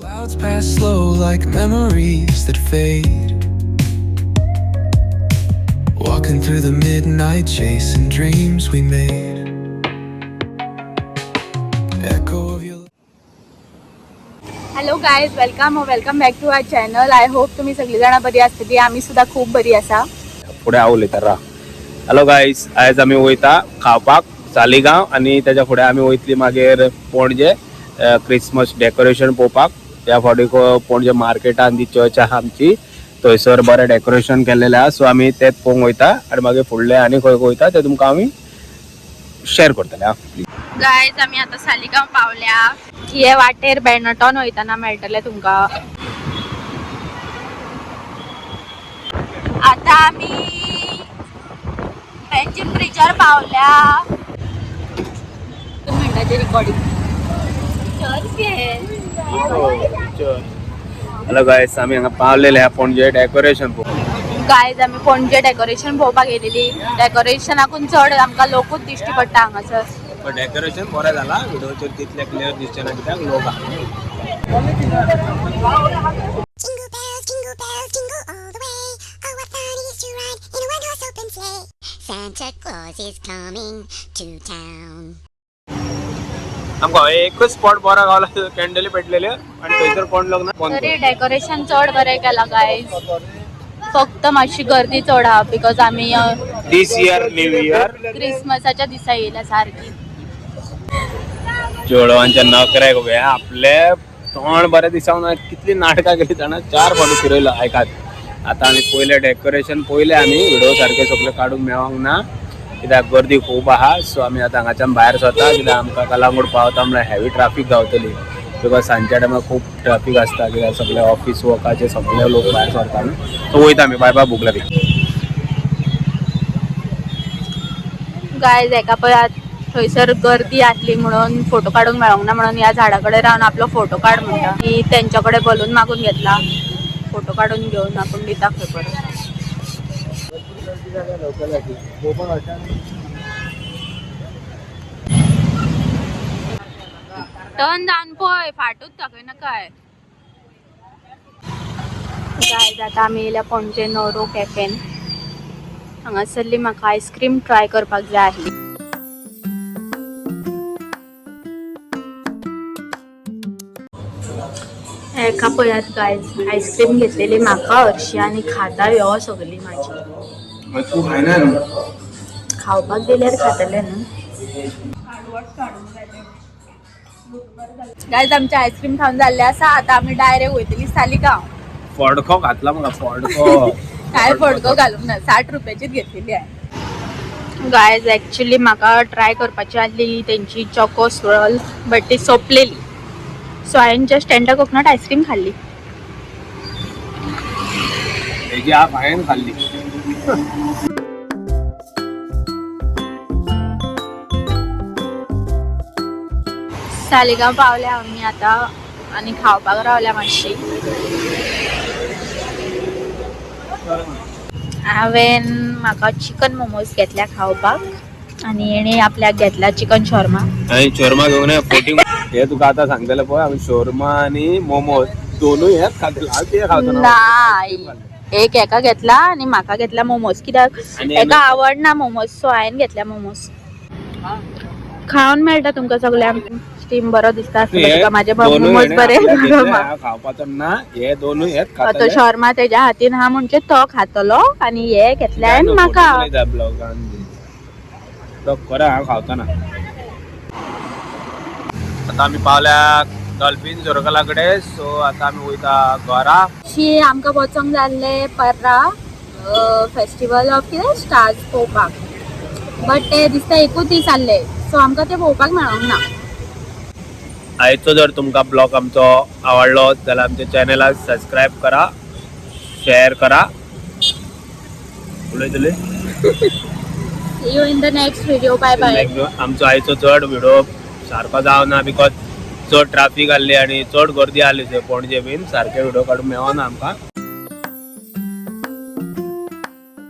Clouds pass slow like memories that fade. Walking through the midnight, chasing dreams we made. Echo of your hello guys, welcome back to our channel. I hope तुम्ही सगळी जण बरी असतली. आम्ही सुद्धा खूप बरी असा. पुढे आवले तर हॅलो गाईज, आज आम्ही वयता खावपाक सालिगांव आणि त्याच्या पुढे आम्ही वयतली मागीर पणजे क्रिसमस डेकोरेशन पळोवपाक. त्या फावटी पणजे मार्केटान ती चर्च आहा आमची, थंयसर बरें डेकोरेशन केल्लेलें आहा. सो आमी तेच पळोवंक वयता आनी मागीर फुडले आनी खंय वयता ते तुमकां आमी शेअर करतले हा. गायज, आम्ही आता सालिगांव पावल्या. हे वाटेर बॅनटॉन वयताना मेळटले तुमका. आता आम्ही पेंजिम ब्रिजार पावल्या. 2 मिनिटाची रिकॉर्डिंग. हॅलो गाईज, आमी हांगा पावलेले आहा पणजे डेकोरेशन गायज, आम्ही पणजे डेकोरेशन पळोवपाक गेलेली. डेकोरेशनाकून चड आमकां लोकूच दिश्टी पडटा हांगासर. डेकोरेशन बरें जाला, व्हिडिओचेर तितले क्लियर दिसचे ना कित्याक लोक आहा. Jingle bells, jingle all the way. Oh, what fun it is to ride in a one-horse open sleigh. Santa Claus is coming to town. आमकां एकच स्पॉट बरो गावला, कॅन्डली पेटलेले आणि थंयसर कोण लोक ना. तरी डेकोरेशन चड बरें केला गायज. फक्त मातशी गर्दी चड आहा बिकॉज आम्ही दिस इयर न्यू इयर क्रिसमसाच्या दिसा येयल्या सारखी. चेडवांच्या नखरे गोवे आपले तोंड बरें दिसावना. कितली नाटकां केली जाणा, 4 फावटी फिरयलो आयकात. आतां आमी पयले डेकोरेशन पयले आमी व्हिडिओ सारके सगळे काडूंक मेळोंक ना कित्याक गर्दी खूब आहा. सो आमी आतां हांगाच्यान भायर सरता कित्याक आमकां कलंगूट पावता म्हळ्यार हेवी ट्राफीक गावतली. बिकॉज सांजच्या टायमार खूब ट्राफीक आसता कित्याक सगळे ऑफिस वर्काचे सगळे लोक भायर सरता न्हू. सो वयता आमी. बाय बाय, भूक लागली. गायज, एका पळयात थंयसर गर्दी आसली म्हणून फोटो काडूंक मेळोंक ना म्हणून ह्या झाडा कडेन रावन आपलो फोटो काड म्हणटा. मी तेंच्या कडेन बलून मागून घेतला. फोटो काडून घेवन आपूण दिता खंय परत. टर्न जावन पळय, फाटूच दाखयना काय. गायज, आतां आमी येयल्या पणजे नोरो कॅफेन. हांगासरली म्हाका आयस्क्रीम ट्राय करपाक जाय आसली. एका पळयात गायज, आयस्क्रीम घेतलेली म्हाका हरशी आनी खाता यो सगळी म्हाजी. तू खायना न्हू, खावपाक दिल्यार खातले न्हू. गायज, आमचे आयस्क्रीम खावन जाल्ले आसा. आता आमी डायरेक्ट वयतली सालिगांव. फडको घातला म्हाका, फडको. काय फडको घालूंक ना, 60 रुपयाचीच घेतलेली आहे. गायज, ॲक्च्युली म्हाका ट्राय करपाची आसली तेंची चॉको स्वर्ल, बट ती सोंपलेली. सो हांवें जस्ट टेंडर कोकोनट आयस्क्रीम खाल्ली. तेजी हाफ हांवें खाल्ली. सालिगांव पावल्या आमी आता आनी खावपाक रावल्या मातशी. हांवें म्हाका चिकन मोमोज घेतल्या खावपाक आनी हेणे आपल्याक घेतला चिकन शॉर्मा. हांवें शोरमा घेवंक ना, फोटींग हे तुका आतां सांगतले पळय. हांवें शोरमा आनी मोमोज दोनूय हेच खातले. हांव ते खावचो ना, एक एका घेतला आनी म्हाका घेतला मोमोज कित्याक एका आवडना मोमोज. सो हांवें घेतल्या मोमोज. खावन मेळटा तुमकां सगळ्यांक. स्टीम बरो दिसता. माझे मोमोज बरे खावपाचो ना, हे दोनूय हेच तो खातले. शॉर्मा तेज्या हातीन हा म्हणजे तो खातलो आनी हे घेतल्या म्हाका. हांव खावतना. आता आमी पावल्या डॉल्फिन झोरकला कडेन. सो आता आमी वयता घरा. शी आमकां वचोंक जाल्ले पर्रा फेस्टिवल ऑफ कितें स्टार्स पळोवपाक. बट ते दिसता एकूच दीस जाल्ले. सो आमकां ते पळोवपाक मेळोंक ना. आयचो जर तुमकां ब्लॉग आमचो आवडलो जाल्यार आमच्या चॅनलाक सबस्क्राईब करा, शेअर करा. उलयतले See you in the next video. Bye bye. आमचो आयचो चड व्हिडिओ सारको जावना बिकॉज चड ट्राफीक आसली आनी चड गर्दी आसली थंय पणजे बीन. सारके व्हिडिओ काडूंक मेळना आमकां.